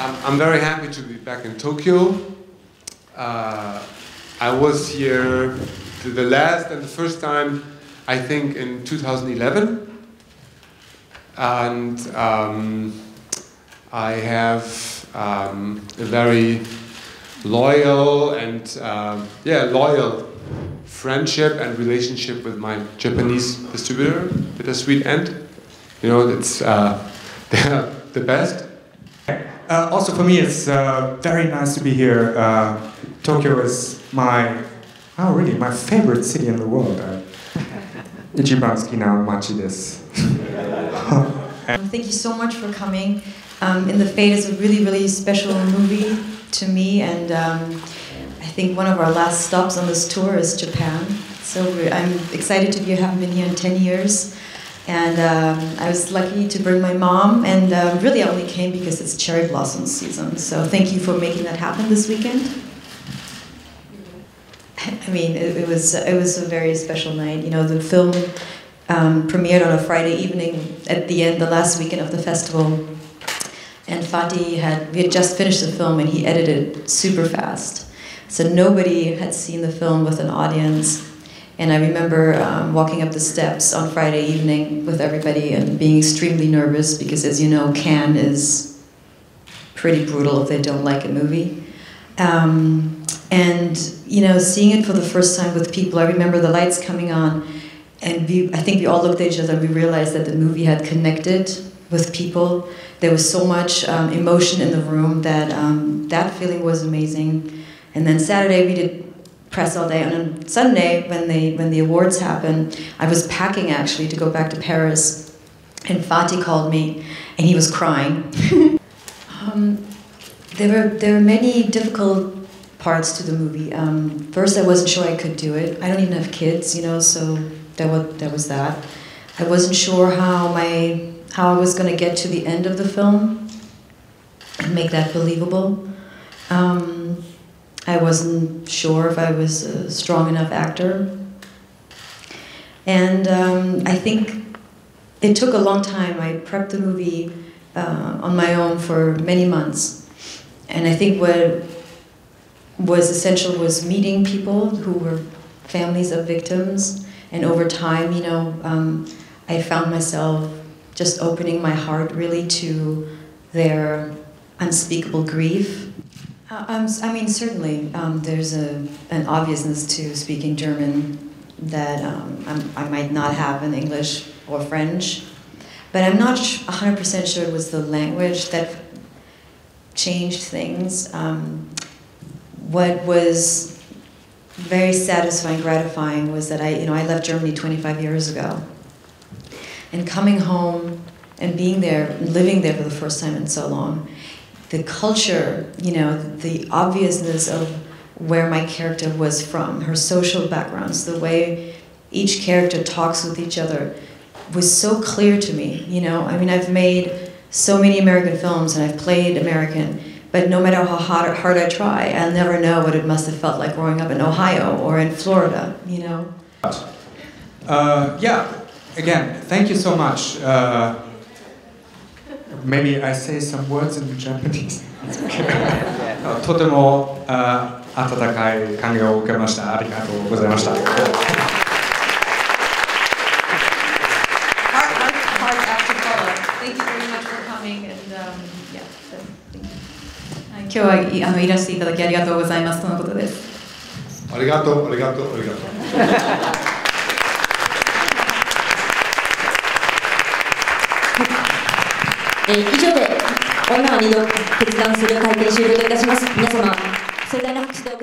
I'm very happy to be back in Tokyo. I was here the last and the first time, I think, in 2011. And I have a very loyal and loyal friendship and relationship with my Japanese distributor, Bittersweet End. You know, it's they're the best. Also for me, it's very nice to be here. Tokyo is my favorite city in the world. 一番好きな街です。Thank you so much for coming. In the Fate is a really, really special movie to me, and I think one of our last stops on this tour is Japan. So I'm excited to be. I haven't been here in 10 years, and I was lucky to bring my mom. And really, I only came because it's cherry blossom season. So thank you for making that happen this weekend. I mean, it was a very special night. You know, the film premiered on a Friday evening at the end, the last weekend of the festival. And Fati we had just finished the film, and he edited super fast. So nobody had seen the film with an audience. And I remember walking up the steps on Friday evening with everybody and being extremely nervous because, as you know, Cannes is pretty brutal if they don't like a movie. And, you know, seeing it for the first time with people, I remember the lights coming on, and I think we all looked at each other and we realized that the movie had connected with people. There was so much emotion in the room that that feeling was amazing. And then Saturday we did press all day, and on Sunday when the awards happened, I was packing actually to go back to Paris, and Fati called me, and he was crying. There were many difficult parts to the movie. First, I wasn't sure I could do it. I don't even have kids, you know, so there was that. I wasn't sure how I was going to get to the end of the film and make that believable. I wasn't sure if I was a strong enough actor. And I think it took a long time. I prepped the movie on my own for many months. And I think what was essential was meeting people who were families of victims. And over time, you know, I found myself just opening my heart really to their unspeakable grief. I mean, certainly, there's an obviousness to speaking German that I might not have in English or French, but I'm not 100% sure it was the language that changed things. What was very satisfying, gratifying was that I left Germany 25 years ago, and coming home and being there, and living there for the first time in so long. The culture, you know, the obviousness of where my character was from, her social backgrounds, the way each character talks with each other was so clear to me, you know. I mean, I've made so many American films and I've played American, but no matter how hard I try, I'll never know what it must have felt like growing up in Ohio or in Florida, you know. Yeah, again, thank you so much. Maybe I say some words in Japanese. とても温かい歓迎を受けました。ありがとうございました。今日はいらしていただきありがとうございますとのことです。ありがとう、ありがとう、ありがとう。以上で女は二度決断する会見終了といたします。皆様盛大な拍手で